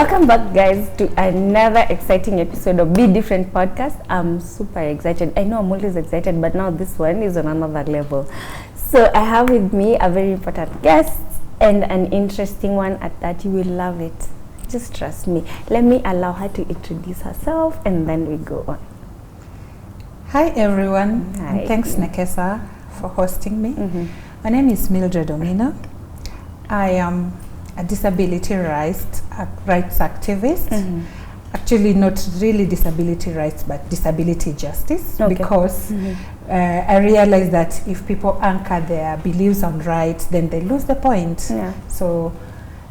Welcome back, guys, to another exciting episode of Be Different podcast. I'm super excited. I know I'm always excited, but now this one is on another level. So I have with me a very important guest and an interesting one at that. You will love it. Just trust me. Let me allow her to introduce herself and then we go on. Hi everyone. Hi. And thanks Nekesa for hosting me. My name is Mildred Omino. I am a disability rights activist. Actually not really disability rights but disability justice, because I realize that if people anchor their beliefs on rights, then they lose the point. So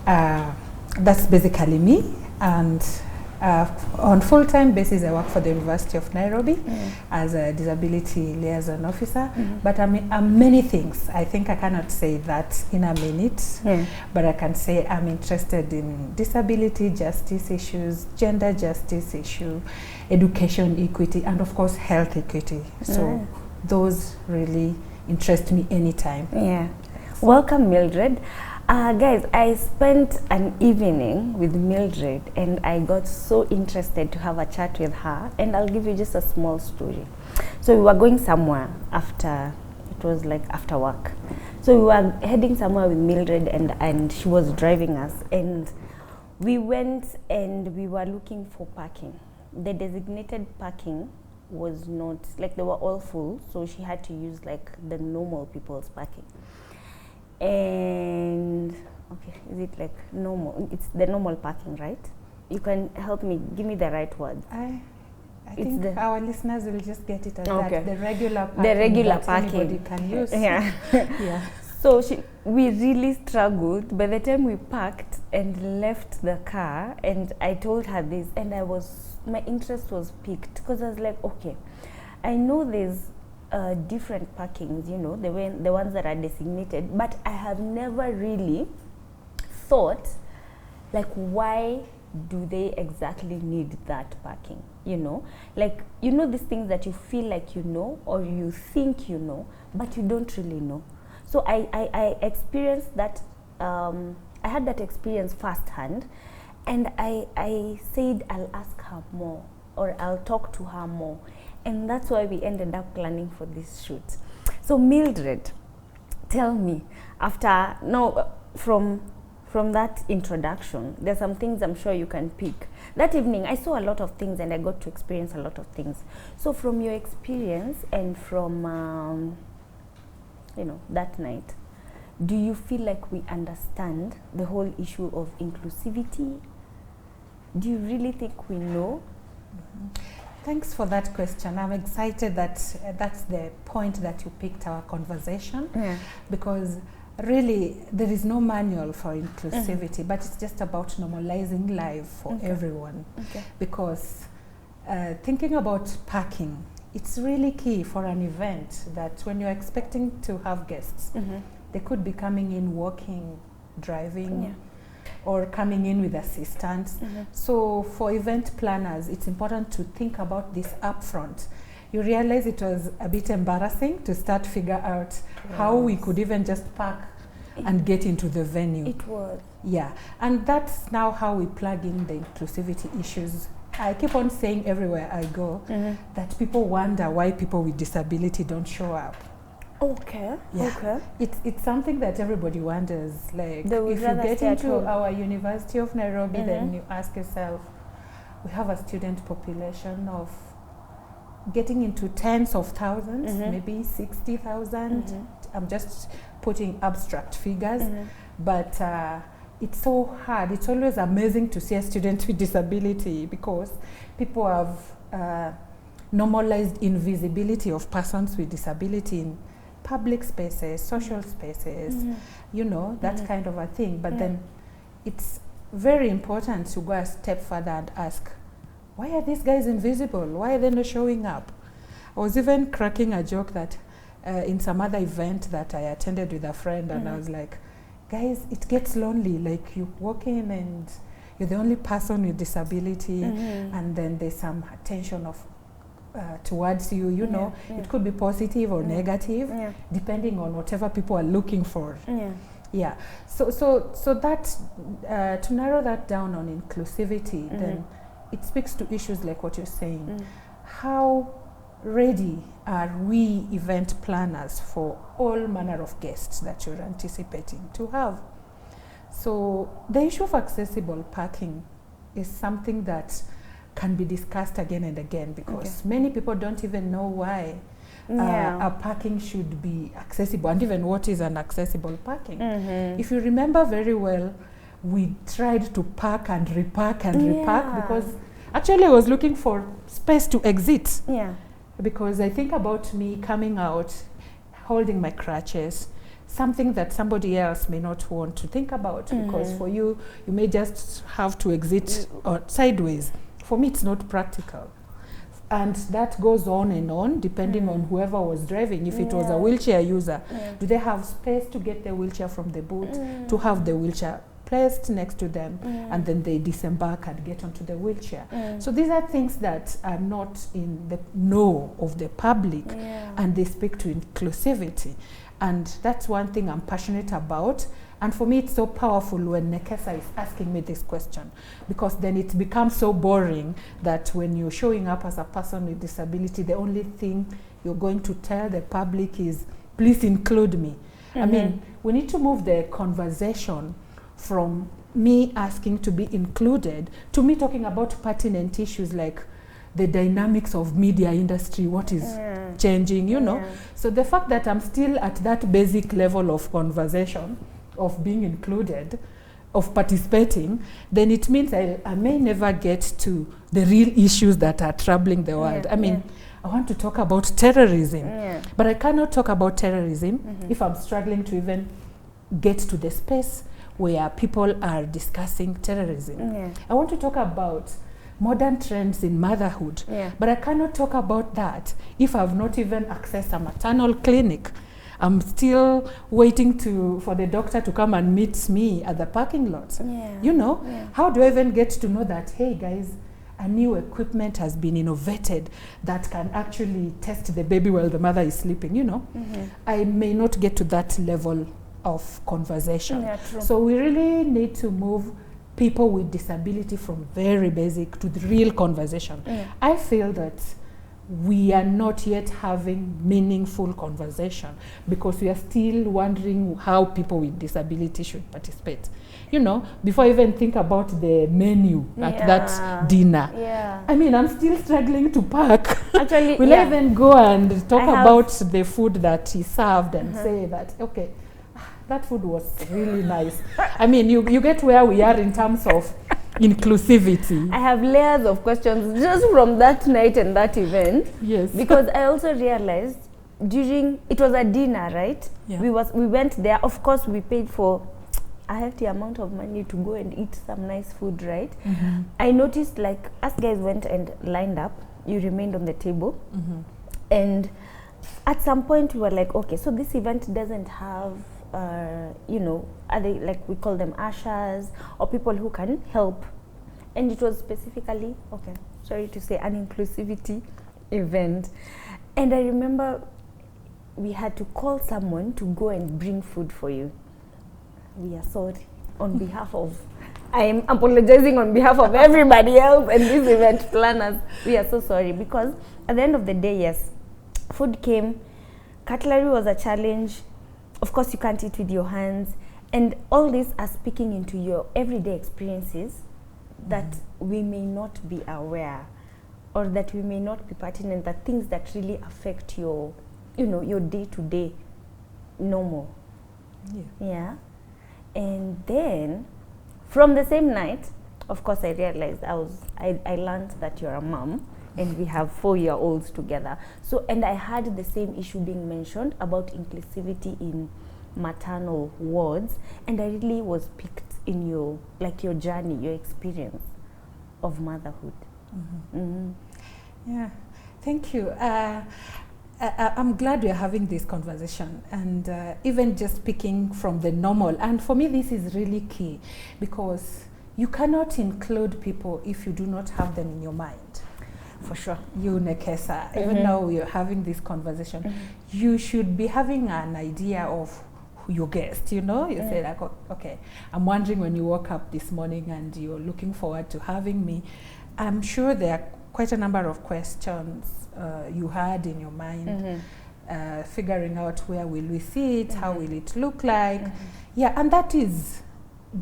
that's basically me, and on full-time basis I work for the University of Nairobi as a disability liaison officer, but I'm many things. I think I cannot say that in a minute, but I can say I'm interested in disability justice issues, gender justice issue, education equity, and of course health equity. So those really interest me anytime. Welcome, Mildred. Guys, I spent an evening with Mildred and I got so interested to have a chat with her, and I'll give you just a small story. So we were going somewhere after, it was like after work. So we were heading somewhere with Mildred and she was driving us, and we went and we were looking for parking. The designated parking was not, like they were all full, so she had to use like the normal people's parking. And okay, is it like normal? It's the normal parking, right? You can help me, give me the right word. I think our listeners will just get it as that, the regular parking, anybody can use. So we really struggled. By the time we parked and left the car, and I told her this, and my interest was piqued, because I was like, okay, I know there's different parkings, you know, the ones that are designated, but I have never really thought, like, why do they exactly need that parking, you know? Like, you know, these things that you feel like you know, or you think you know, but you don't really know. So I experienced that, I had that experience firsthand, and I said I'll ask her more, or I'll talk to her more. And that's why we ended up planning for this shoot. So Mildred, tell me, from that introduction, there's some things I'm sure you can pick. That evening, I saw a lot of things and I got to experience a lot of things. So from your experience and from, you know, that night, do you feel like we understand the whole issue of inclusivity? Do you really think we know? Thanks for that question. I'm excited that that's the point that you picked our conversation, because really there is no manual for inclusivity, but it's just about normalizing life for everyone. Because thinking about parking, it's really key for an event that when you're expecting to have guests, they could be coming in walking, driving, or coming in with assistants. So for event planners, it's important to think about this upfront. You realize it was a bit embarrassing to start figure out how we could even just park and get into the venue. It was. Yeah, and that's now how we plug in the inclusivity issues. I keep on saying everywhere I go that people wonder why people with disability don't show up. It's something that everybody wonders. Like, if you get into our University of Nairobi, then you ask yourself, we have a student population of getting into tens of thousands, maybe 60,000. I'm just putting abstract figures, but it's so hard. It's always amazing to see a student with disability, because people have normalized invisibility of persons with disability in public spaces, social spaces, you know, that kind of a thing. But then it's very important to go a step further and ask, why are these guys invisible? Why are they not showing up? I was even cracking a joke that in some other event that I attended with a friend, and I was like, guys, it gets lonely. Like, you walk in and you're the only person with disability, and then there's some attention of towards you, you know, it could be positive or negative, depending on whatever people are looking for. Yeah. So that to narrow that down on inclusivity, then it speaks to issues like what you're saying. How ready are we event planners for all manner of guests that you're anticipating to have? So the issue of accessible parking is something that can be discussed again and again, because many people don't even know why a parking should be accessible, and even what is an accessible parking. If you remember very well, we tried to park and repark and repark, because actually I was looking for space to exit. Because I think about me coming out holding my crutches, something that somebody else may not want to think about, because for you, you may just have to exit sideways. For me, it's not practical. And that goes on and on, depending on whoever was driving. If it was a wheelchair user, do they have space to get the wheelchair from the boot, to have the wheelchair placed next to them, and then they disembark and get onto the wheelchair? So these are things that are not in the know of the public, and they speak to inclusivity. And that's one thing I'm passionate about. And for me, it's so powerful when Nekesa is asking me this question, because then it becomes so boring that when you're showing up as a person with disability, the only thing you're going to tell the public is, please include me. I mean, we need to move the conversation from me asking to be included to me talking about pertinent issues like the dynamics of media industry, what is changing, you know. So the fact that I'm still at that basic level of conversation, of being included, of participating, then it means I may never get to the real issues that are troubling the world. I mean, I want to talk about terrorism, but I cannot talk about terrorism if I'm struggling to even get to the space where people are discussing terrorism. I want to talk about modern trends in motherhood, but I cannot talk about that if I've not even accessed a maternal clinic. I'm still waiting for the doctor to come and meet me at the parking lot. You know, how do I even get to know that, hey guys, a new equipment has been innovated that can actually test the baby while the mother is sleeping, you know? I may not get to that level of conversation. So we really need to move people with disability from very basic to the real conversation. I feel that we are not yet having meaningful conversation because we are still wondering how people with disability should participate. You know, before I even think about the menu at that dinner. I mean, I'm still struggling to pack. Actually, will I even go and talk about the food that he served and say that, okay, that food was really nice. I mean, you get where we are in terms of inclusivity. I have layers of questions just from that night and that event. Because I also realized it was a dinner, right? We went there. Of course, we paid for a hefty amount of money to go and eat some nice food, right? I noticed, like, us guys went and lined up. You remained on the table. And at some point, we were like, okay, so this event doesn't have you know, are they, like, we call them ushers or people who can help, and it was specifically, okay, sorry to say, an inclusivity event. And I remember we had to call someone to go and bring food for you. We are sorry on behalf of, I am apologizing on behalf of everybody else and these event planners. We are so sorry, because at the end of the day, yes, food came, cutlery was a challenge. Of course, you can't eat with your hands. And all these are speaking into your everyday experiences that we may not be aware, or that we may not be pertinent, that things that really affect your, you know, your day-to-day normal. And then, from the same night, of course, I realized I learned that you're a mom, and we have 4-year-olds together. So, and I had the same issue being mentioned about inclusivity in maternal wards, and I really was picked in your, like, your journey, your experience of motherhood. Yeah, thank you. I'm glad we're having this conversation, and even just speaking from the normal. And for me, this is really key, because you cannot include people if you do not have them in your mind. For sure. You, Nekesa, even though we're having this conversation, you should be having an idea of your guest, you know? You say like, okay, I'm wondering when you woke up this morning and you're looking forward to having me. I'm sure there are quite a number of questions you had in your mind, figuring out where will we sit, how will it look like. Yeah, and that is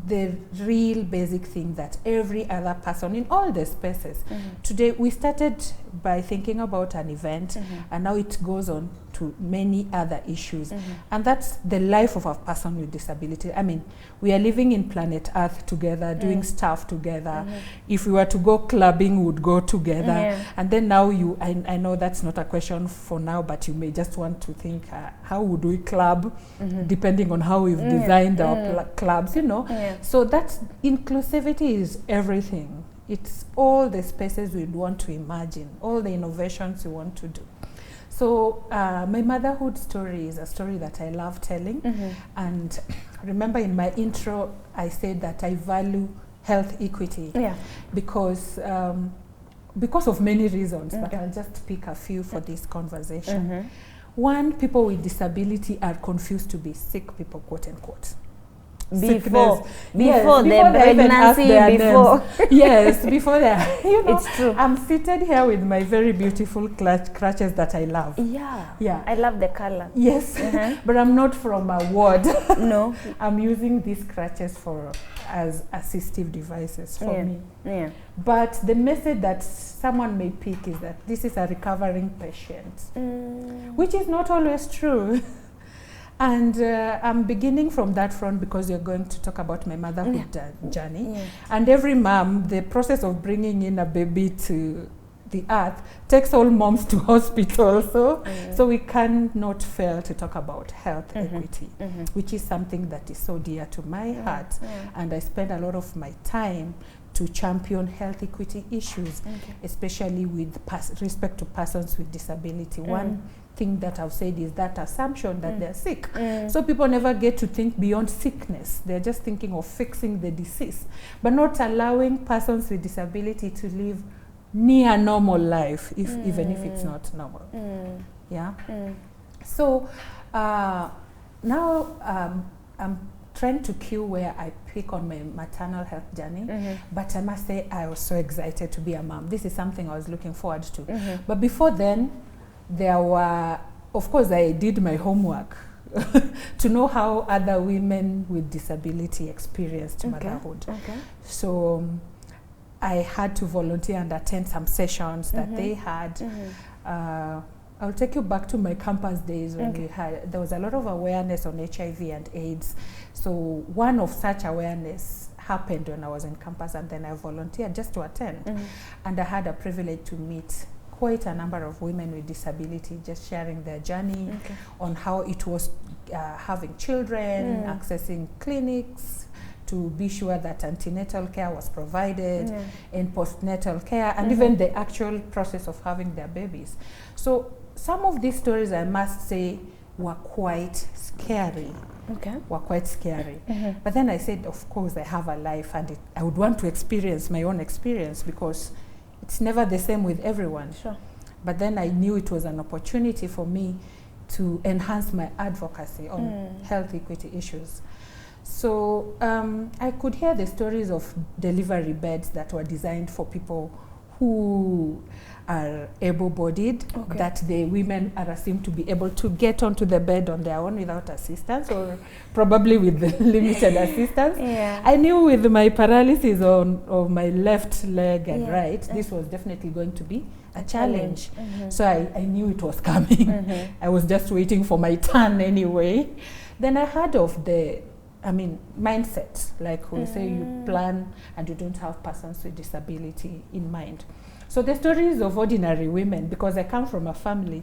the real basic thing that every other person in all the spaces. Today we started by thinking about an event, and now it goes on to many other issues, and that's the life of a person with disability. I mean, we are living in planet Earth together, doing stuff together. If we were to go clubbing, we would go together. And then now I know that's not a question for now, but you may just want to think, how would we club, depending on how we've designed our clubs, you know. So that's inclusivity is everything. It's all the spaces we want to imagine, all the innovations we want to do. So my motherhood story is a story that I love telling. And remember in my intro, I said that I value health equity because of many reasons, but I'll just pick a few for this conversation. One, people with disability are confused to be sick people, quote unquote. Before the pregnancy, before yes, before that, you know, it's true. I'm seated here with my very beautiful crutches that I love. Yeah, I love the color. Yes, but I'm not from a ward. No, I'm using these crutches as assistive devices for me. But the message that someone may pick is that this is a recovering patient, which is not always true. And I'm beginning from that front because you're going to talk about my motherhood journey. And every mom, the process of bringing in a baby to the earth takes all moms to hospital. So we cannot fail to talk about health equity, which is something that is so dear to my heart. And I spend a lot of my time to champion health equity issues, especially with respect to persons with disability. One thing that I've said is that assumption that they're sick. So people never get to think beyond sickness. They're just thinking of fixing the disease, but not allowing persons with disability to live near normal life, even if it's not normal. So now I'm trying to cue where I pick on my maternal health journey, but I must say I was so excited to be a mom. This is something I was looking forward to. But before then, there were, of course, I did my homework to know how other women with disability experienced motherhood. So I had to volunteer and attend some sessions that they had. I'll take you back to my campus days when there was a lot of awareness on HIV and AIDS. So one of such awareness happened when I was in campus, and then I volunteered just to attend. And I had a privilege to meet quite a number of women with disability, just sharing their journey on how it was having children, accessing clinics, to be sure that antenatal care was provided, and postnatal care, and even the actual process of having their babies. So some of these stories, I must say, were quite scary. Were quite scary. But then I said, of course, I have a life, and I would want to experience my own experience, because it's never the same with everyone. But then I knew it was an opportunity for me to enhance my advocacy on health equity issues. So I could hear the stories of delivery beds that were designed for people who are able-bodied, that the women are assumed to be able to get onto the bed on their own without assistance, or probably with limited assistance. I knew with my paralysis of my left leg and right, this was definitely going to be a challenge. So I knew it was coming. I was just waiting for my turn anyway. Then I heard of the mindset, like we say, you plan and you don't have persons with disability in mind. So the stories of ordinary women, because I come from a family,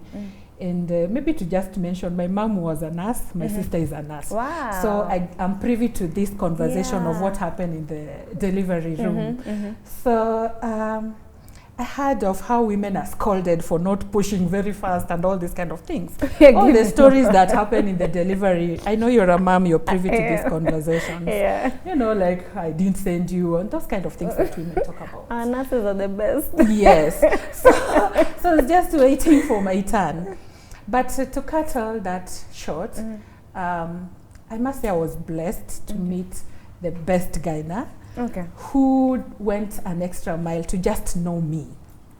and maybe to just mention, my mom was a nurse, my sister is a nurse. Wow. So I'm privy to this conversation of what happened in the delivery room. So I heard of how women are scolded for not pushing very fast and all these kind of things. All the stories that happen in the delivery. I know you're a mom, you're privy to these conversations. You know, like, I didn't send you, and those kind of things that women talk about. Our nurses are the best. Yes. So I was just waiting for my turn. But to cut all that short, I must say I was blessed to meet the best gyna who went an extra mile to just know me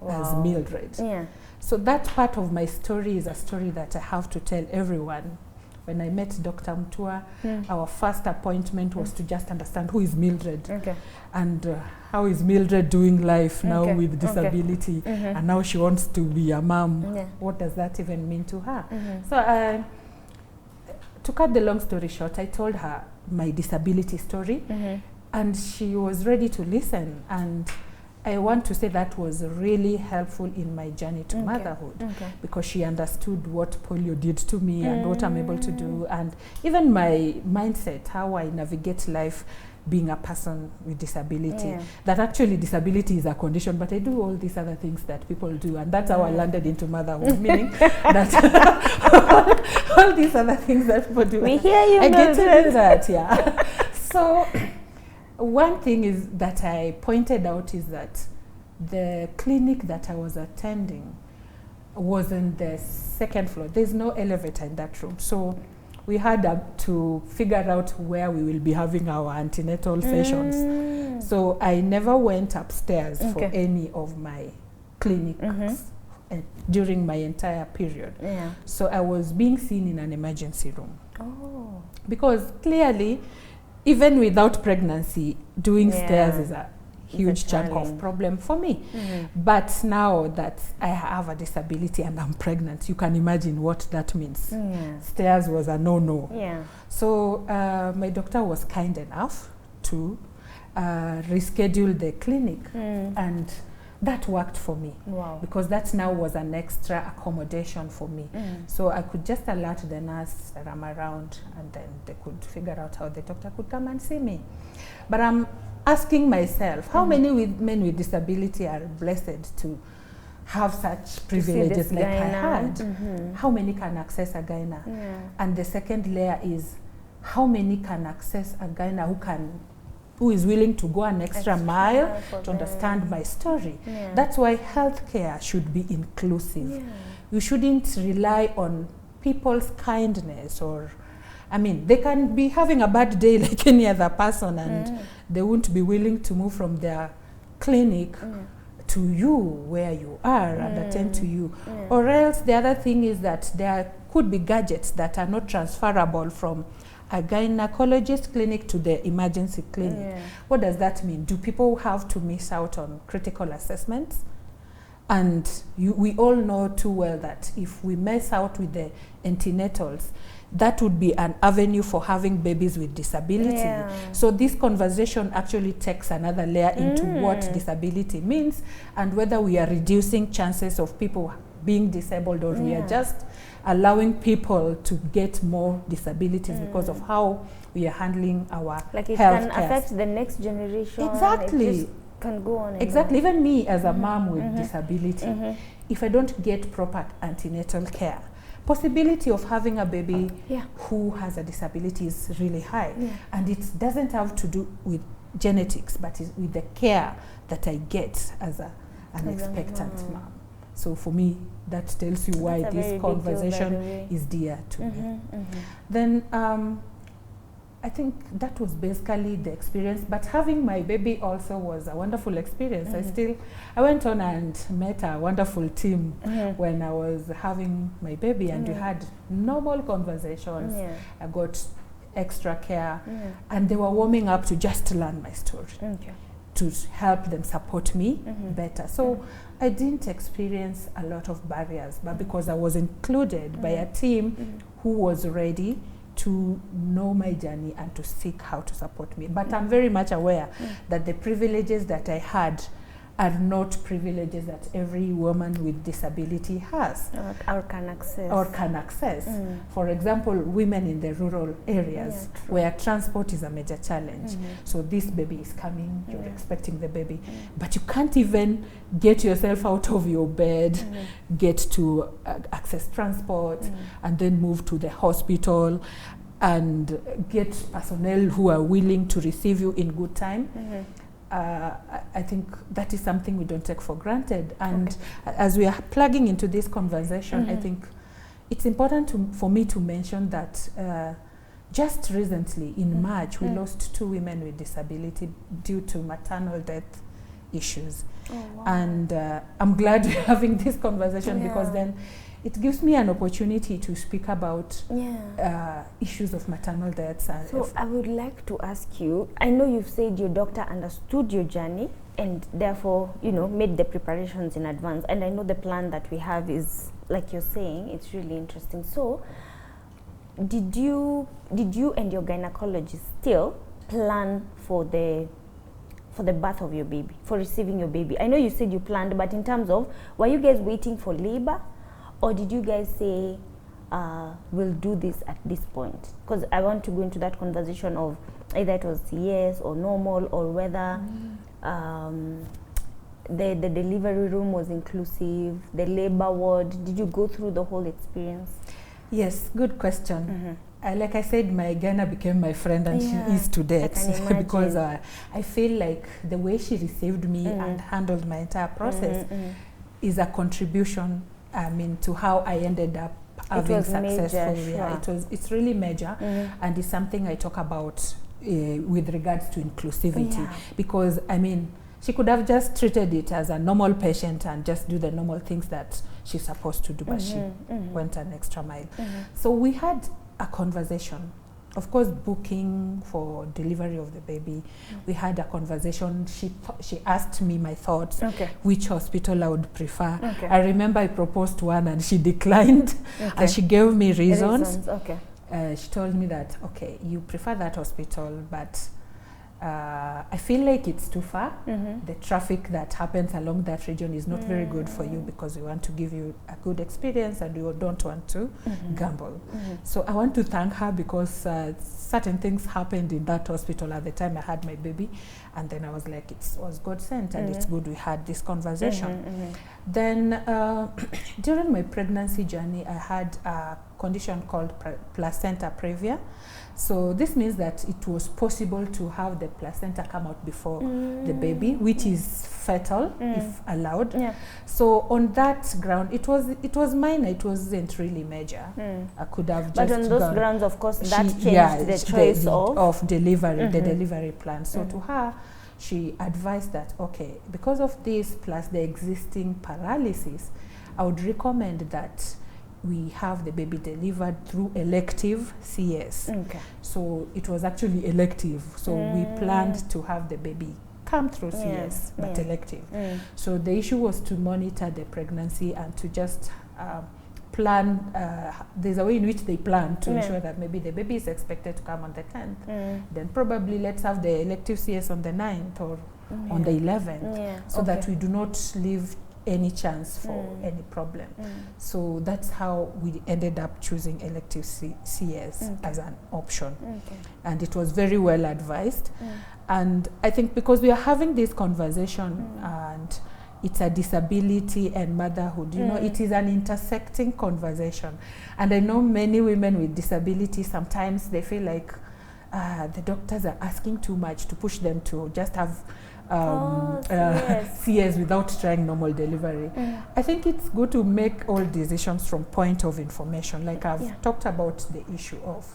as Mildred. Yeah. So that part of my story is a story that I have to tell everyone. When I met Dr. Mtua, our first appointment was to just understand who is Mildred and how is Mildred doing life now with disability, and now she wants to be a mom. What does that even mean to her? So to cut the long story short, I told her my disability story, and she was ready to listen. And I want to say that was really helpful in my journey to motherhood, because she understood what polio did to me and what I'm able to do, and even my mindset, how I navigate life being a person with disability. That actually disability is a condition, but I do all these other things that people do, and that's how I landed into motherhood, meaning that all these other things that people do. We hear you, I get to do that, So one thing is that I pointed out is that the clinic that I was attending was in the second floor. There's no elevator in that room. So we had to figure out where we will be having our antenatal sessions. So I never went upstairs for any of my clinics during my entire period. So I was being seen in an emergency room. Because clearly, even without pregnancy, doing stairs is a huge chunk of problem for me. But now that I have a disability and I'm pregnant, you can imagine what that means. Stairs was a no-no. So my doctor was kind enough to reschedule the clinic, and that worked for me. Because that now was an extra accommodation for me. So I could just alert the nurse that I'm around, and then they could figure out how the doctor could come and see me. But I'm asking myself, how many men with disability are blessed to have such privileges like I had? How many can access a gyna? And the second layer is, how many can access a gyna who is willing to go an extra mile to understand my story? That's why healthcare should be inclusive. You shouldn't rely on people's kindness, or I mean, they can be having a bad day like any other person, and they won't be willing to move from their clinic to you where you are and attend to you. Or else the other thing is that there could be gadgets that are not transferable from a gynecologist clinic to the emergency clinic. What does that mean? Do people have to miss out on critical assessments? And we all know too well that if we mess out with the antenatals, that would be an avenue for having babies with disability. So this conversation actually takes another layer into what disability means, and whether we are reducing chances of people being disabled, or we are just allowing people to get more disabilities because of how we are handling our like it health can care. affect the next generation. Exactly. It just can go on and exactly. Even me as a mom with disability, if I don't get proper antenatal care, possibility of having a baby who has a disability is really high. And it doesn't have to do with genetics, but it's with the care that I get as an expectant mom. So for me, that tells you why this conversation is dear to me. Then I think that was basically the experience, but having my baby also was a wonderful experience. I went on and met a wonderful team when I was having my baby, and we had normal conversations. I got extra care, and they were warming up to just learn my story, to help them support me better. So I didn't experience a lot of barriers, but because I was included by a team who was ready to know my journey and to seek how to support me. But I'm very much aware that the privileges that I had are not privileges that every woman with disability has. Or can access. For example, women in the rural areas where transport is a major challenge. So this baby is coming, you're expecting the baby, but you can't even get yourself out of your bed, get to access transport, and then move to the hospital and get personnel who are willing to receive you in good time. I think that is something we don't take for granted. And as we are plugging into this conversation, I think it's important for me to mention that just recently in March, we lost 2 women with disability due to maternal death issues. Oh, wow. And I'm glad we're having this conversation because then it gives me an opportunity to speak about issues of maternal deaths. And so I would like to ask you, I know you've said your doctor understood your journey and therefore, you know, made the preparations in advance. And I know the plan that we have is, like you're saying, it's really interesting. So did you and your gynecologist still plan for the birth of your baby, for receiving your baby? I know you said you planned, but in terms of, were you guys waiting for labor, or did you guys say, we'll do this at this point? Because I want to go into that conversation of either it was yes or normal, or whether the delivery room was inclusive, the labor ward. Did you go through the whole experience? Yes, good question. Like I said, my Ghana became my friend, and she is to date because I feel like the way she received me and handled my entire process is a contribution, I mean, to how I ended up having successful. Major, it's really major, and it's something I talk about with regards to inclusivity, because I mean, she could have just treated it as a normal patient and just do the normal things that she's supposed to do, but she went an extra mile. So we had a conversation, of course, booking for delivery of the baby. We had a conversation. She asked me my thoughts, which hospital I would prefer. I remember I proposed one and she declined, and she gave me reasons. She told me that, okay, you prefer that hospital, but I feel like it's too far. The traffic that happens along that region is not very good for you, because we want to give you a good experience and we don't want to gamble. So I want to thank her, because certain things happened in that hospital at the time I had my baby, and then I was like, it was God sent, and it's good we had this conversation. Then during my pregnancy journey, I had a condition called placenta previa. So this means that it was possible to have the placenta come out before the baby, which is fatal if allowed. So on that ground, it was minor. It wasn't really major. I could have just. But on those grounds, of course, that changed the choice of delivery, the delivery plan. So to her, she advised that, okay, because of this plus the existing paralysis, I would recommend that we have the baby delivered through elective CS. So it was actually elective. So we planned to have the baby come through CS, but elective. So the issue was to monitor the pregnancy and to just plan. There's a way in which they plan to ensure that maybe the baby is expected to come on the 10th. Then probably let's have the elective CS on the 9th or on the 11th, so that we do not leave any chance for any problem. So that's how we ended up choosing elective CS as an option. And it was very well advised. And I think because we are having this conversation and it's a disability and motherhood, you know, it is an intersecting conversation. And I know many women with disability, sometimes they feel like the doctors are asking too much to push them to just have CS without trying normal delivery. I think it's good to make all decisions from point of information. Like I've talked about the issue of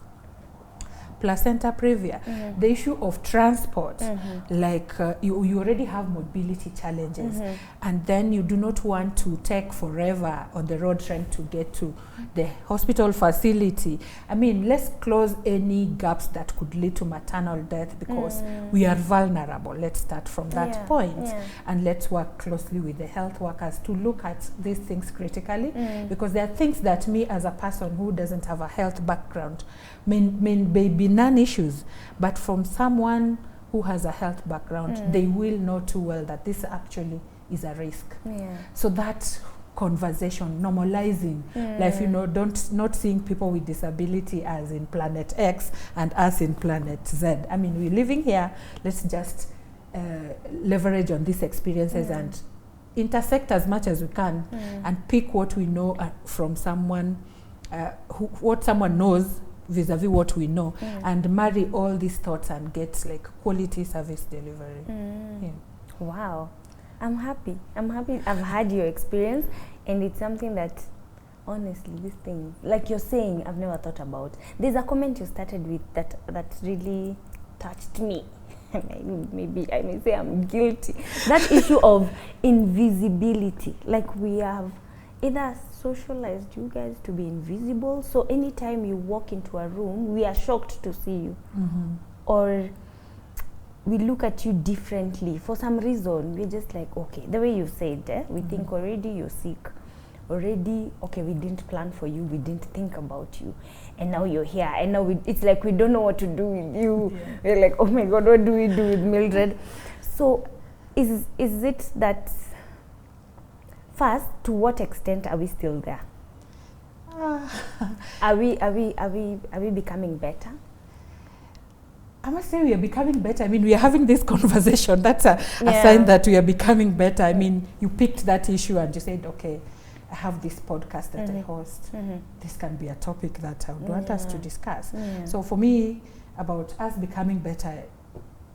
placenta previa, the issue of transport, like you already have mobility challenges, and then you do not want to take forever on the road trying to get to the hospital facility. I mean, let's close any gaps that could lead to maternal death, because we are vulnerable. Let's start from that point, and let's work closely with the health workers to look at these things critically, because there are things that me as a person who doesn't have a health background may be non-issues, but from someone who has a health background, they will know too well that this actually is a risk. So that conversation, normalizing life, you know, not seeing people with disability as in planet X and us in planet Z. I mean, we're living here, let's just leverage on these experiences and intersect as much as we can and pick what we know from someone, what someone knows vis-a-vis what we know, and marry all these thoughts and get like quality service delivery. Wow, I'm happy. I've had your experience, and it's something that honestly, these things, like you're saying, I've never thought about. There's a comment you started with that really touched me. Maybe I may say I'm guilty. That issue of invisibility. Like, we have either socialized you guys to be invisible, so anytime you walk into a room, we are shocked to see you. Or we look at you differently. For some reason, we're just like, okay, the way you said, we think already you're sick. Already, okay, we didn't plan for you, we didn't think about you, and now you're here, and now it's like we don't know what to do with you. We're like, oh my God, what do we do with Mildred? So is it that, first, to what extent are we still there? Are we becoming better? I must say we are becoming better. I mean, we are having this conversation. That's a sign that we are becoming better. I mean, you picked that issue and you said, okay, I have this podcast that I host. This can be a topic that I would want us to discuss. So for me, about us becoming better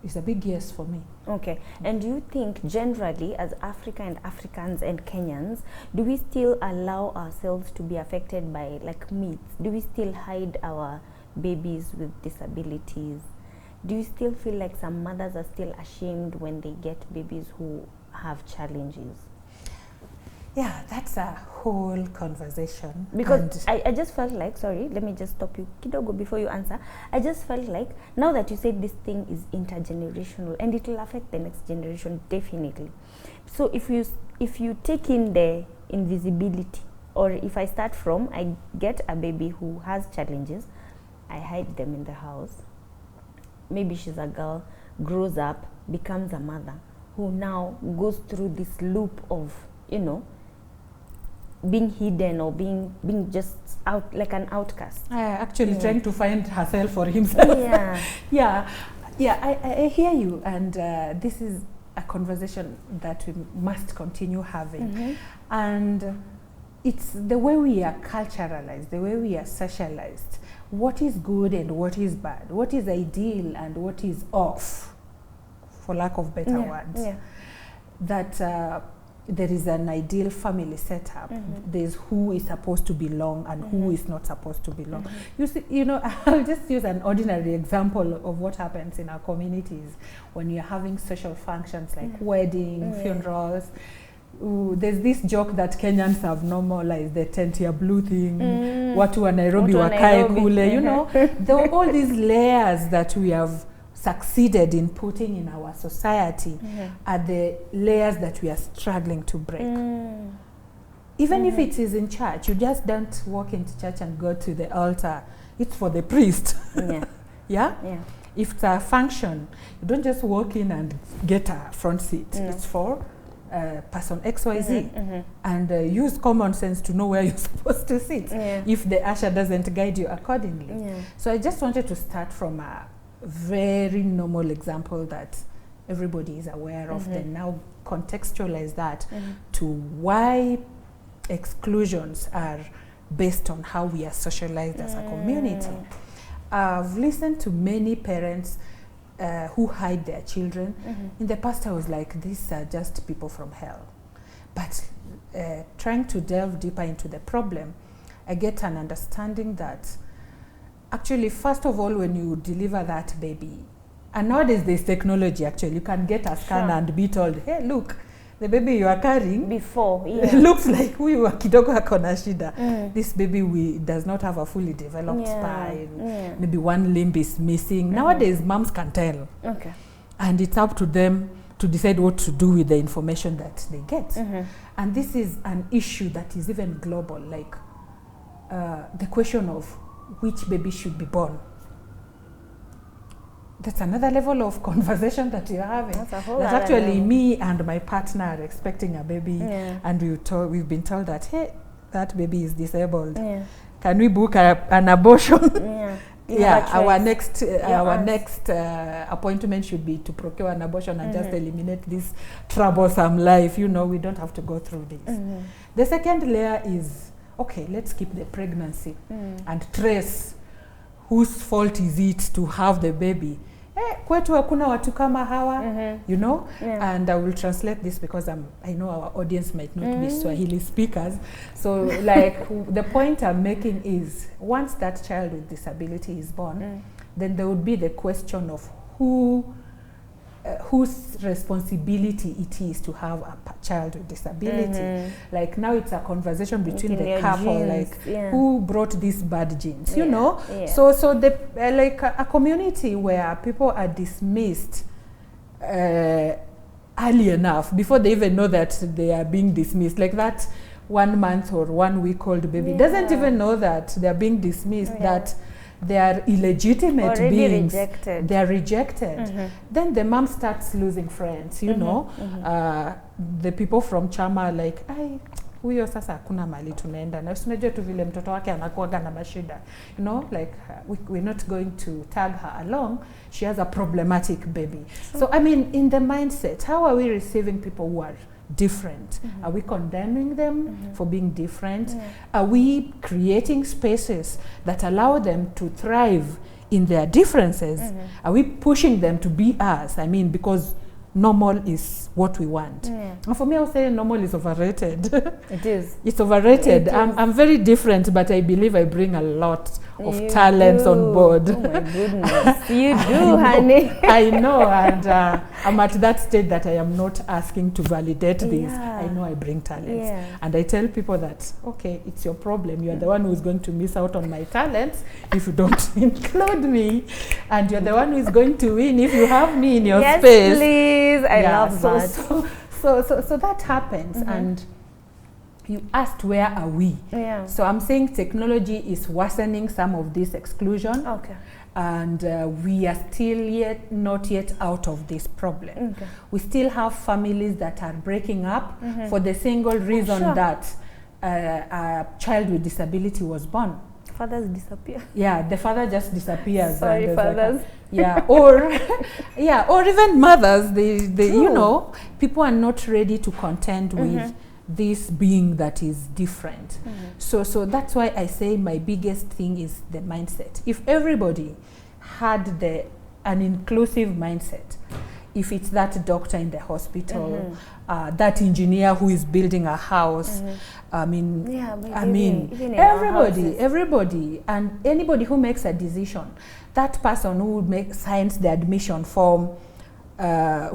is a big yes for me. Okay. And do you think generally, as Africa and Africans and Kenyans, do we still allow ourselves to be affected by, like, myths? Do we still hide our babies with disabilities? Do you still feel like some mothers are still ashamed when they get babies who have challenges? Yeah, that's a whole conversation. Because I just felt like, sorry, let me just stop you kidogo before you answer. I just felt like, now that you said this thing is intergenerational and it will affect the next generation, definitely. So if you take in the invisibility, or if I start from, I get a baby who has challenges, I hide them in the house. Maybe she's a girl, grows up, becomes a mother, who now goes through this loop of, you know, being hidden or being just out, like an outcast. Actually trying to find herself or himself. I hear you, and this is a conversation that we must continue having. And it's the way we are culturalized, the way we are socialized. What is good and what is bad? What is ideal and what is off, for lack of better words? That there is an ideal family setup. There's who is supposed to belong and who is not supposed to belong. You see, you know, I'll just use an ordinary example of what happens in our communities when you're having social functions like wedding, funerals. There's this joke that Kenyans have normalized, the 10-year blue thing, watu wa Nairobi wakae kule, you know. There are all these layers that we have succeeded in putting in our society are the layers that we are struggling to break. Even if it is in church, you just don't walk into church and go to the altar. It's for the priest. If it's a function, you don't just walk in and get a front seat. It's for person XYZ. And use common sense to know where you're supposed to sit if the usher doesn't guide you accordingly. So I just wanted to start from a very normal example that everybody is aware of, then now contextualize that to why exclusions are based on how we are socialized as a community. I've listened to many parents who hide their children. In the past I was like, these are just people from hell. But trying to delve deeper into the problem, I get an understanding that actually, first of all, when you deliver that baby, and nowadays there's technology, actually, you can get a scan and be told, hey, look, the baby you are carrying before looks like huyu wa kidogo akona shida. This baby does not have a fully developed spine. Maybe one limb is missing. Nowadays, moms can tell. And it's up to them to decide what to do with the information that they get. And this is an issue that is even global, like the question of which baby should be born. That's another level of conversation that you're having. That's actually me and my partner are expecting a baby, and we've been told that, hey, that baby is disabled. Can we book an abortion? Our next appointment should be to procure an abortion and just eliminate this troublesome life. You know, we don't have to go through this. The second layer is, okay, let's keep the pregnancy and trace whose fault is it to have the baby, kwetu hakuna watu kama hawa, you know, and I will translate this because I know our audience might not be Swahili speakers. So like the point I'm making is once that child with disability is born, then there would be the question of whose responsibility it is to have a child with disability. Like now it's a conversation between the couple, like who brought these bad genes, you know? So the like a community where people are dismissed early enough before they even know that they are being dismissed, like that 1 month or 1 week old baby doesn't even know that they are being dismissed, that they are illegitimate already beings. Rejected. They are rejected. Then the mom starts losing friends, you know. The people from chama are like, huyo sasa hakuna mali tunaenda na unajua tu vile mtoto wake anakuaga na mashida, you know, like we're not going to tag her along, she has a problematic baby. So I mean, in the mindset, how are we receiving people who are different? Are we condemning them for being different? Are we creating spaces that allow them to thrive in their differences? Are we pushing them to be us? I mean, because normal is what we want. And for me, I would say normal is overrated. It is. It's overrated. It is. I'm very different, but I believe I bring a lot of you talents do. on board. Oh my goodness. You do, honey. I know, and I'm at that stage that I am not asking to validate this. I know I bring talents. And I tell people that, okay, it's your problem. You're the one who's going to miss out on my talents if you don't include me. And you're the one who's going to win if you have me in your space. Yes, please. I love that. So that happens. And you asked, where are we? So I'm saying technology is worsening some of this exclusion. And we are still not yet out of this problem. We still have families that are breaking up for the single reason that a child with disability was born. Fathers disappear. Yeah, the father just disappears. Sorry, fathers. Like or even mothers. They you know, people are not ready to contend with this being that is different. So that's why I say my biggest thing is the mindset. If everybody had an inclusive mindset, if it's that doctor in the hospital, that engineer who is building a house, I mean, everybody, and anybody who makes a decision, that person who would signs the admission form,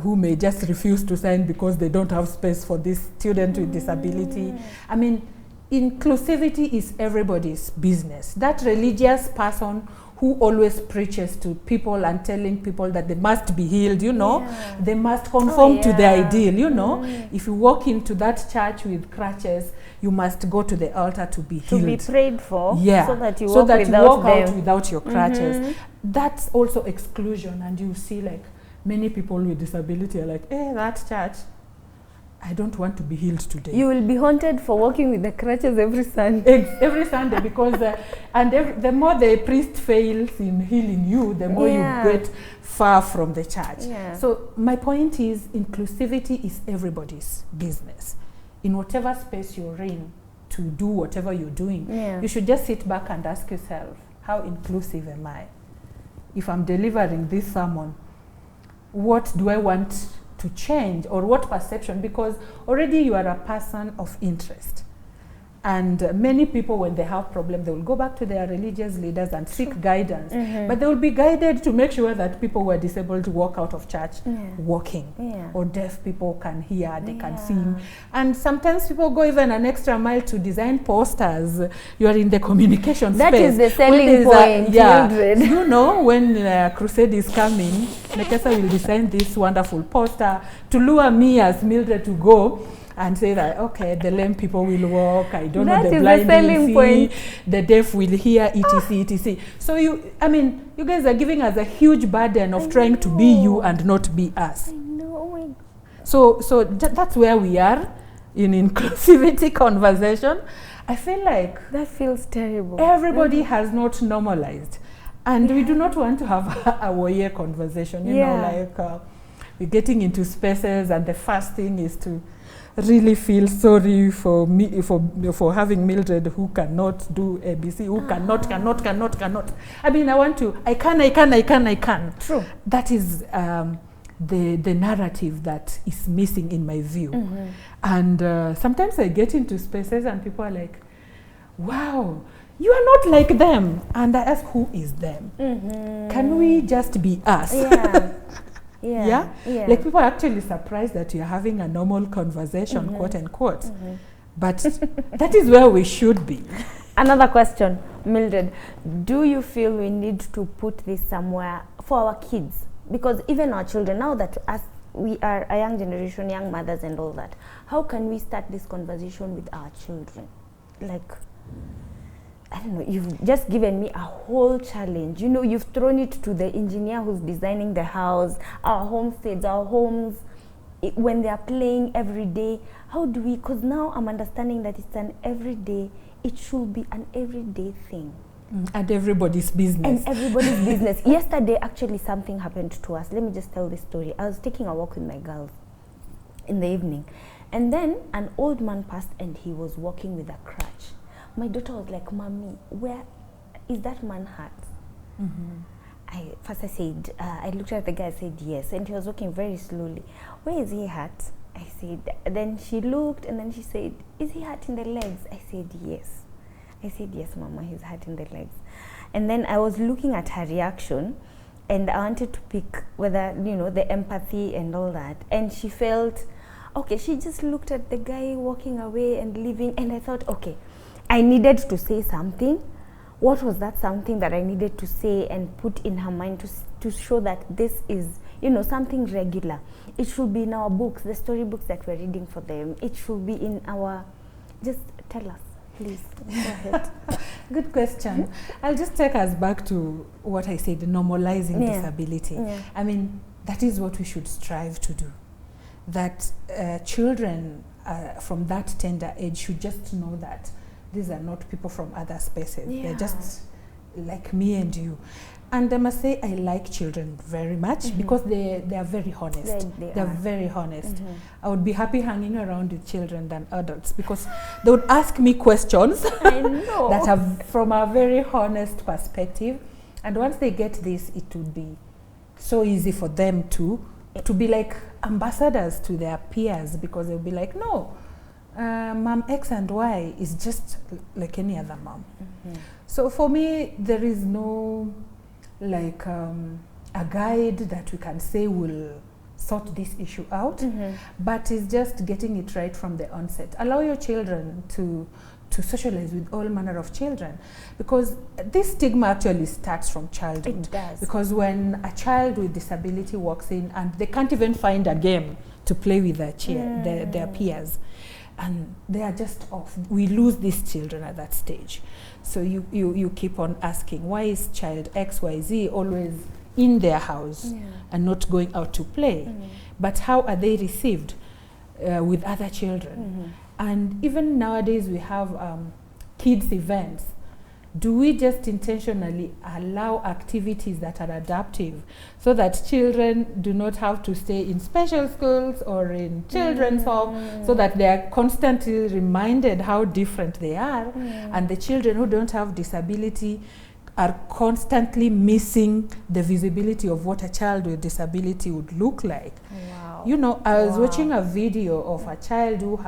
who may just refuse to sign because they don't have space for this student with disability. I mean, inclusivity is everybody's business. That religious person who always preaches to people and telling people that they must be healed, you know, they must conform to the ideal, you know. If you walk into that church with crutches, you must go to the altar to be healed. To be prayed for, so that you walk without out without your crutches. That's also exclusion, and you see like many people with disability are like, that church, I don't want to be healed today. You will be haunted for walking with the crutches every Sunday. Every Sunday, because the more the priest fails in healing you, the more you get far from the church. So my point is, inclusivity is everybody's business. In whatever space you're in, to do whatever you're doing, you should just sit back and ask yourself, how inclusive am I? If I'm delivering this sermon, what do I want to change, or what perception? Because already you are a person of interest, and many people, when they have problems, they will go back to their religious leaders and seek guidance, but they will be guided to make sure that people who are disabled walk out of church walking, or deaf people can hear, they can sing, and sometimes people go even an extra mile to design posters. You are in the communication space. That is the selling point, Mildred. You know, when crusade is coming, Nekesa will design this wonderful poster to lure me as Mildred to go and say that, okay, the lame people will walk, I don't know, the blind will see, the deaf will hear, etc., etc. So you guys are giving us a huge burden of trying to be you and not be us. I know. So that's where we are in inclusivity conversation. I feel like that feels terrible. Everybody has not normalized, and we do not want to have a warrior conversation. You know, like we're getting into spaces, and the first thing is to really feel sorry for me for having Mildred who cannot do ABC, who cannot. I mean, I can. True. That is the narrative that is missing in my view. And sometimes I get into spaces and people are like, wow, you are not like them. And I ask, who is them? Can we just be us? Yeah. Like, people are actually surprised that you're having a normal conversation, quote unquote. But that is where we should be. Another question, Mildred, do you feel we need to put this somewhere for our kids? Because even our children, now that we are a young generation, young mothers and all that, how can we start this conversation with our children? Like, I don't know, you've just given me a whole challenge. You know, you've thrown it to the engineer who's designing the house, our homesteads, our homes, when they are playing every day. How do we, because now I'm understanding that it's an everyday, it should be an everyday thing. And everybody's business. Yesterday, actually, something happened to us. Let me just tell this story. I was taking a walk with my girls in the evening, and then an old man passed and he was walking with a crutch. My daughter was like, Mommy, where is that man hurt? I looked at the guy, I said, yes. And he was walking very slowly. Where is he hurt? I said, then she looked and then she said, is he hurt in the legs? I said, yes. I said, yes, Mama, he's hurt in the legs. And then I was looking at her reaction and I wanted to pick whether, you know, the empathy and all that. And she felt, okay, she just looked at the guy walking away and leaving. And I thought, okay, I needed to say something. What was that something that I needed to say and put in her mind to show that this is, you know, something regular? It should be in our books, the storybooks that we're reading for them. It should be in our, just tell us, please. Go ahead. Good question. I'll just take us back to what I said, normalizing disability. I mean, that is what we should strive to do. That children from that tender age should just know that these are not people from other spaces. They're just like me and you. And I must say, I like children very much because they are very honest. They're very honest. I would be happy hanging around with children than adults because they would ask me questions that are from a very honest perspective. And once they get this, it would be so easy for them to be like ambassadors to their peers, because they'll be like, no, mom X and Y is just like any other mom. So for me, there is no like a guide that we can say will sort this issue out, but it's just getting it right from the onset. Allow your children to socialize with all manner of children, because this stigma actually starts from childhood. It does. Because when a child with disability walks in and they can't even find a game to play with their peers, and they are just off, we lose these children at that stage. So you keep on asking, why is child XYZ always in their house and not going out to play? But how are they received with other children? And even nowadays we have kids events. Do we just intentionally allow activities that are adaptive so that children do not have to stay in special schools or in children's home, so that they are constantly reminded how different they are, and the children who don't have disability are constantly missing the visibility of what a child with disability would look like. Wow. You know, I was watching a video of a child who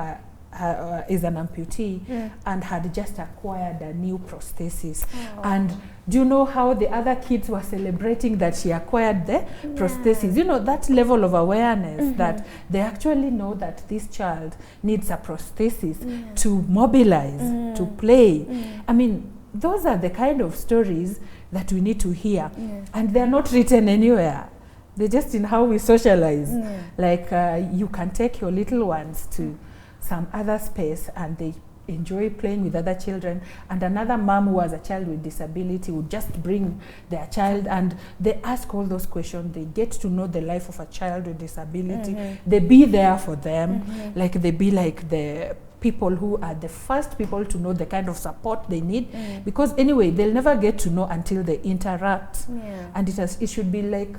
is an amputee and had just acquired a new prosthesis. And do you know how the other kids were celebrating that she acquired the prosthesis? You know, that level of awareness that they actually know that this child needs a prosthesis to mobilize, to play. I mean, those are the kind of stories that we need to hear. And they're not written anywhere. They're just in how we socialize. Like you can take your little ones to some other space and they enjoy playing with other children, and another mom who has a child with disability would just bring their child and they ask all those questions. They get to know the life of a child with disability. They be there for them, like they be like the people who are the first people to know the kind of support they need, because anyway they'll never get to know until they interact. And it should be like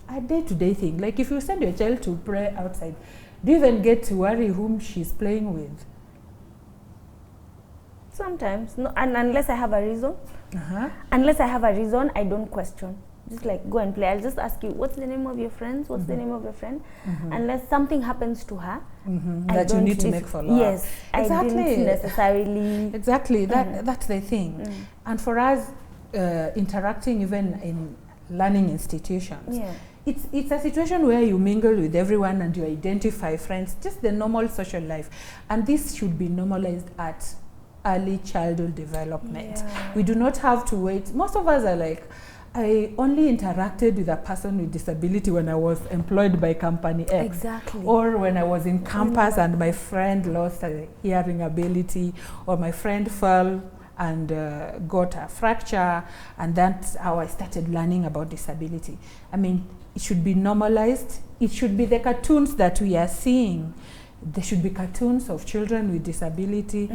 a day-to-day thing. Like if you send your child to pray outside, Do you even get to worry whom she's playing with? Sometimes, no, and unless I have a reason. Unless I have a reason, I don't question. Just like, go and play. I'll just ask you, what's the name of your friends? What's the name of your friend? Unless something happens to her. That you need to make follow-up. Yes, exactly. I didn't necessarily. Exactly, that's the thing. And for us, interacting even in learning institutions, it's a situation where you mingle with everyone and you identify friends, just the normal social life. And this should be normalized at early childhood development. We do not have to wait. Most of us are like, I only interacted with a person with disability when I was employed by company X. Exactly. Or when I was in campus and my friend lost a hearing ability, or my friend fell and got a fracture, and that's how I started learning about disability. I mean, it should be normalized. It should be the cartoons that we are seeing. There should be cartoons of children with disability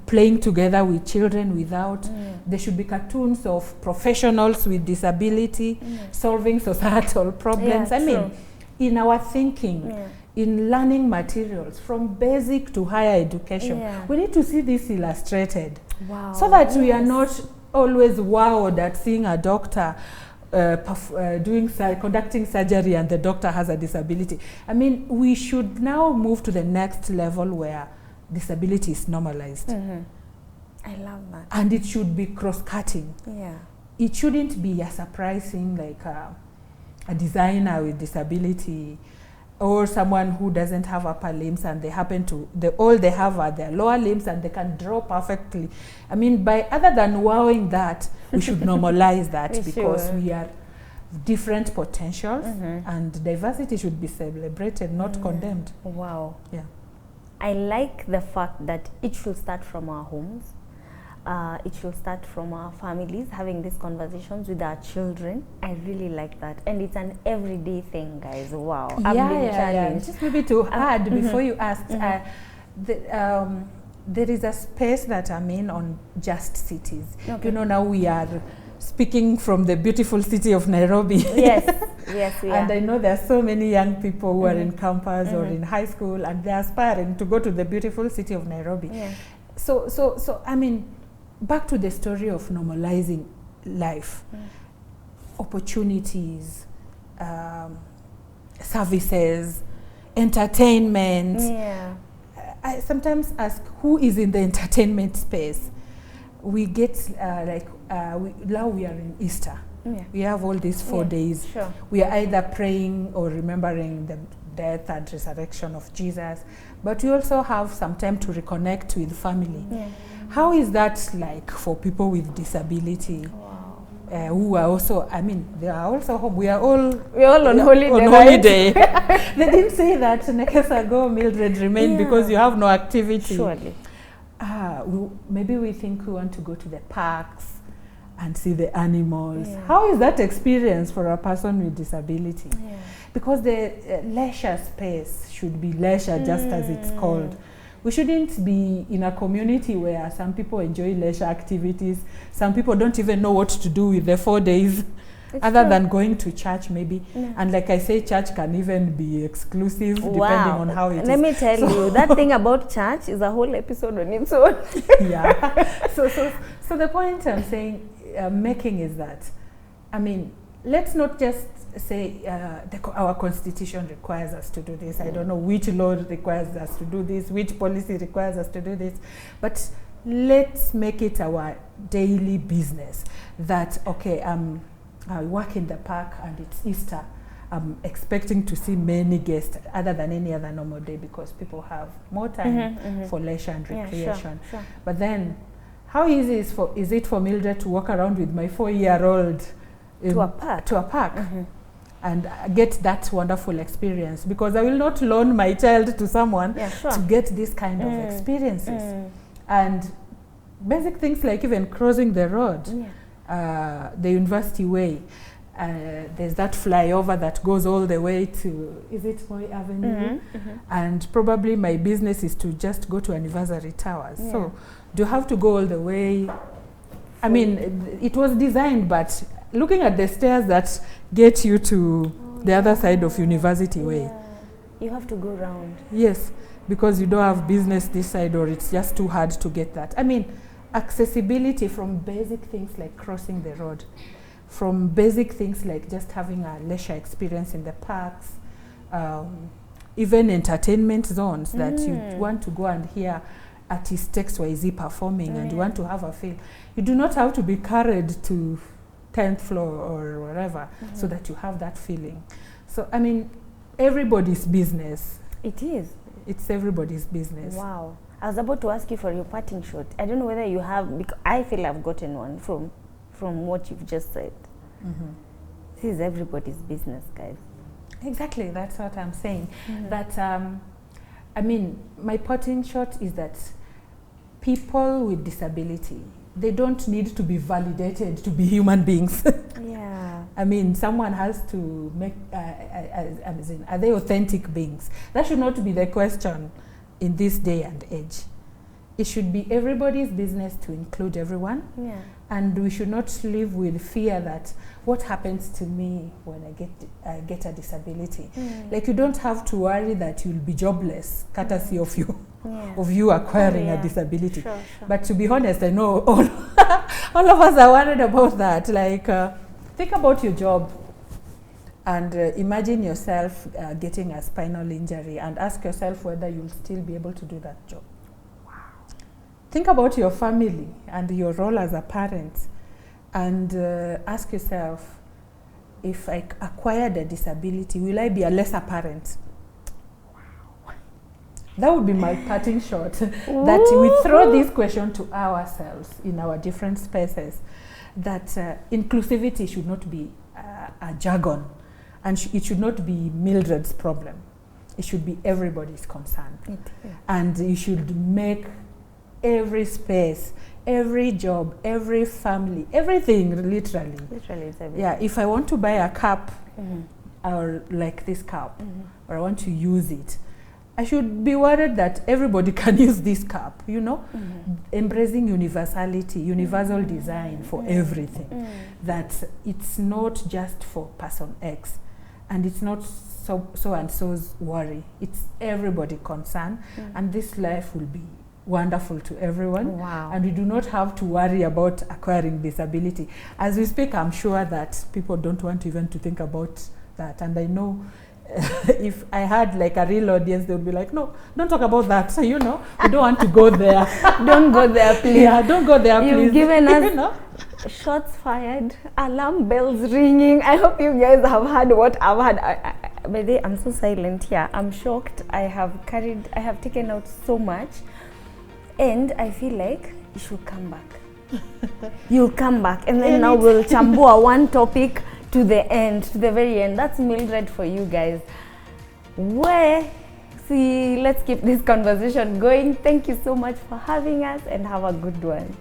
playing together with children without. There should be cartoons of professionals with disability solving societal problems. I mean, in our thinking, in learning materials from basic to higher education, we need to see this illustrated. So that we are not always wowed at seeing a doctor conducting surgery and the doctor has a disability. I mean, we should now move to the next level where disability is normalized. I love that. And it should be cross-cutting. It shouldn't be a surprising, like a designer with disability or someone who doesn't have upper limbs and they happen to, all they have are their lower limbs and they can draw perfectly. I mean, other than wowing that, we should normalize that because we are different potentials and diversity should be celebrated, not condemned. Wow. I like the fact that it should start from our homes. It should start from our families, having these conversations with our children. I really like that. And it's an everyday thing, guys. Wow. I'm being challenged. Just maybe to add, before you asked, there is a space that I'm in on Just Cities. You know, now we are speaking from the beautiful city of Nairobi. Yes, we are. And I know there are so many young people who are in campus or in high school and they're aspiring to go to the beautiful city of Nairobi. So I mean, back to the story of normalizing life, opportunities, services, entertainment. I sometimes ask, who is in the entertainment space? We get now we are in Easter. We have all these 4 days. We are either praying or remembering the death and resurrection of Jesus, but we also have some time to reconnect with family. How is that like for people with disability? Who are also, I mean, they are also home. We're all on holiday. They didn't say that Nekesa go, Mildred remain because you have no activity. Surely. Maybe we think we want to go to the parks and see the animals. How is that experience for a person with disability? Because the leisure space should be leisure just as it's called. We shouldn't be in a community where some people enjoy leisure activities. Some people don't even know what to do with the 4 days other than going to church maybe. And like I say, church can even be exclusive depending on how it is. Let me tell you, that thing about church is a whole episode on its own. So the point I'm saying, making is that, I mean, let's not just say our constitution requires us to do this. I don't know which law requires us to do this, which policy requires us to do this, but let's make it our daily business that, okay, I work in the park and it's Easter. I'm expecting to see many guests other than any other normal day because people have more time for leisure and recreation. But then, how easy is it for Mildred to walk around with my 4-year-old to a park and get that wonderful experience? Because I will not loan my child to someone to get this kind of experiences. And basic things like even crossing the road, the University Way, there's that flyover that goes all the way to, is it Moi Avenue? And probably my business is to just go to Anniversary Towers. So do you have to go all the way? I mean, it was designed, but looking at the stairs that get you to the other side of University Way, You have to go round. Yes, because you don't have business this side, or it's just too hard to get that. I mean, accessibility from basic things like crossing the road, from basic things like just having a leisure experience in the parks, even entertainment zones that you want to go and hear artist XYZ performing and you want to have a feel. You do not have to be carried to 10th floor or wherever so that you have that feeling. So, I mean, everybody's business. It is. It's everybody's business. Wow. I was about to ask you for your parting shot. I don't know whether you have, because I feel I've gotten one from what you've just said. This is everybody's business, guys. Exactly, that's what I'm saying. That, I mean, my parting shot is that people with disability, they don't need to be validated to be human beings. Yeah. I mean, someone has to make, are they authentic beings? That should not be the question in this day and age. It should be everybody's business to include everyone. Yeah. And we should not live with fear that what happens to me when I get a disability. Like, you don't have to worry that you'll be jobless, courtesy of you acquiring a disability. Sure. But to be honest, I know all of us are worried about that. Like, think about your job and imagine yourself getting a spinal injury and ask yourself whether you'll still be able to do that job. Think about your family and your role as a parent and ask yourself, if I acquired a disability, will I be a lesser parent? Wow. That would be my parting shot. That we throw this question to ourselves in our different spaces, that inclusivity should not be a jargon, and it should not be Mildred's problem. It should be everybody's concern. And you should make every space, every job, every family, everything, literally. Literally, it's everything. Yeah, if I want to buy a cup, or like this cup, or I want to use it, I should be worried that everybody can use this cup, you know? Embracing universality, universal design for everything. That it's not just for person X, and it's not so and so's worry. It's everybody concerned, and this life will be wonderful to everyone. Wow. And we do not have to worry about acquiring disability. As we speak, I'm sure that people don't want even to think about that. And I know if I had like a real audience, they would be like, no, don't talk about that. So, you know, we don't want to go there. Don't go there, please. Yeah, don't go there, please. You've given us you know? shots fired, alarm bells ringing. I hope you guys have heard what I've had. By the way, I'm so silent here. I'm shocked. I have taken out so much. And I feel like you should come back. You'll come back, and then now we'll chambua one topic to the end, to the very end. That's Mildred for you guys. Let's keep this conversation going. Thank you so much for having us, and have a good one.